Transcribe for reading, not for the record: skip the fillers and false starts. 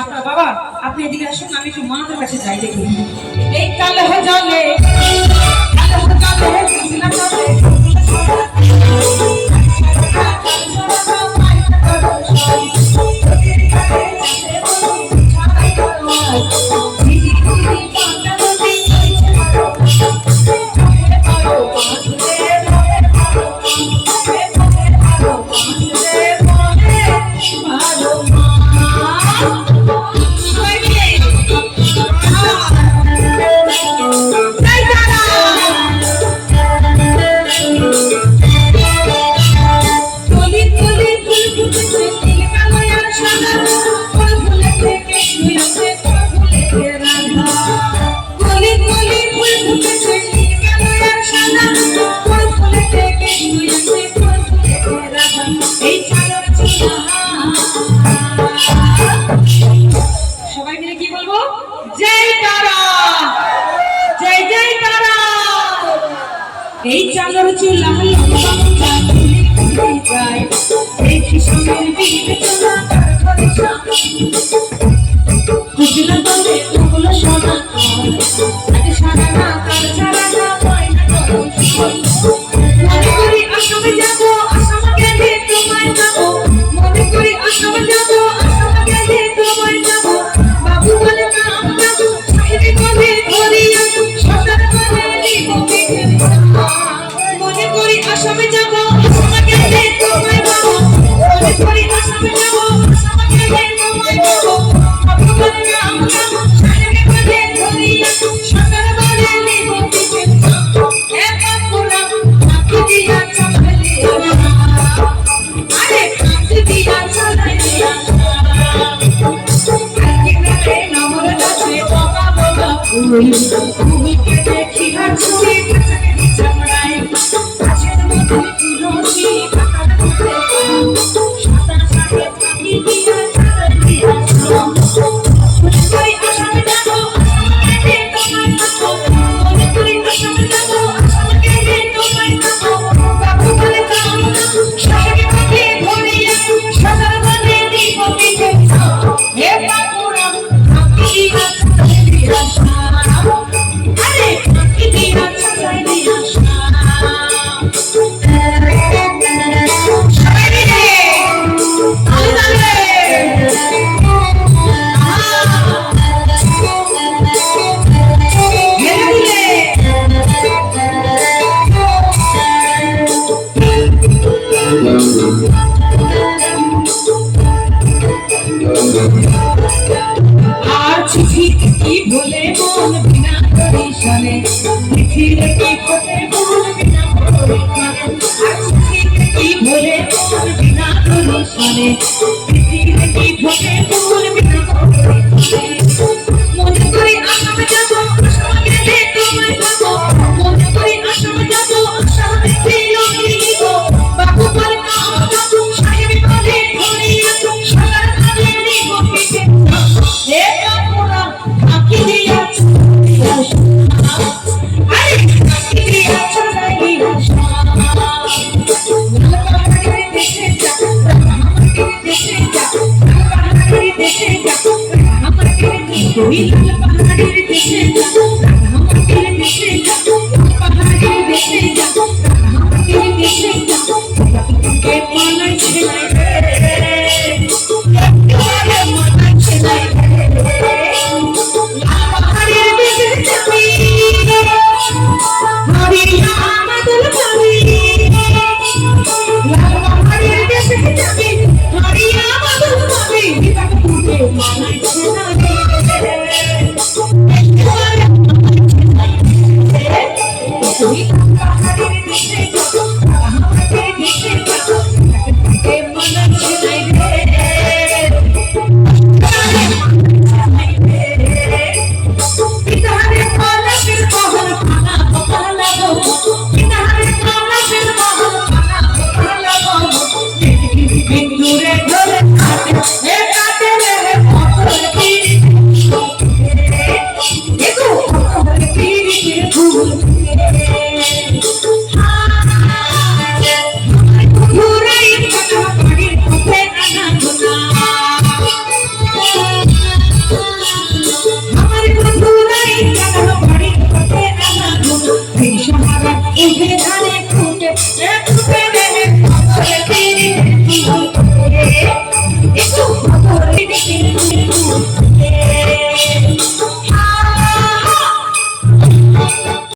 আপনার বাবা আপনি এদিকে আসুন, আমি একটু মাদের কাছে যাই দেখি। এই কালে জলে সবাই মিলে কি বলবো? জয় তারা, জয় জয় তারা। এই চাদর চুলা যায় এই কিশোরের বিবেচনা খুশিলা বলে ওগুলো শোনা তাকে সারা না তার ছাড়া না পায় না মনে করি আসামে যাবো, আসামে গেলে তোমায় যাবো, মনে করি আসামে যাবো, আসামে গেলে তোমায় যাবো। বাবু বলে নাম যাবো, সাহেবি বলে ধরিয়া, সরকার বলে মনে করি আসামে যাবো, আসামে গেলে তোমায় যাবো, মনে করি আসামে যাবো, আসামে গেলে তোমায় যাবো। বাবু বলে নাম যাবো, সাহেবি বলে ধরিয়া, সরকার বলে তুমি কে দেখি হাসি চামড়ায় কাছের মধ্যে তুলসী পাতার মধ্যে সাদা সাথে পাখি দিয়া ছাড়াই দিয়া মনে করি আসামে যাবো, আসামে গেলে তোমায় যাবো, মনে করি আসামে যাবো, আসামে গেলে তোমায় যাবো। বাবু বলে নাম যাবো, সাহেব বলে ধরিয়া, সদর বলে দিব পিঠে হে বাবুরা পাখি দিয়া ছাড়াই দিয়া আর চিঠি কি বলে মন বিনা পরিশানে, চিঠি কি বলে মন বিনা পরিশানে, আর চিঠি কি বলে মন বিনা পরিশানে, চিঠি কি বলে মন বিনা পরিশানে। মনে করি আসামে যাবো, আসামে গেলে তোমায় যাবো, মনে করি আসামে যাবো, আসামে গেলে দিব। বাবু বলে নাম যাবো, সাহেব বলে ধরিয়া, সরকার বলে দিব পিঠে হে বাবুরা পাখি দিয়া আরে পাখি দিয়া ছাড়াই দিয়া পাহাড়ের দেশে যা, পাহাড়ের দেশে যা, পাহাড়ের দেশে যা, পাহাড়ের দেশে যা, পাহাড়ের দেশে যা, পাহাড়ের দেশে যা, পাহাড়ের দেশে যা, কে পালাই ছেলাই রে, কে পালাই ছেলাই রে, পাহাড়ের দেশে যাবি, হরিয়া আমাদের যাবি, পাহাড়ের দেশে যাবি, হরিয়া আমাদের যাবি, বিবাকে তুলে মালাই ছেলাই রে। তুমি পাহাড়ের দেশে যাও, মিশে যাও তাকে মানুষ নাই রে উঠে ধারে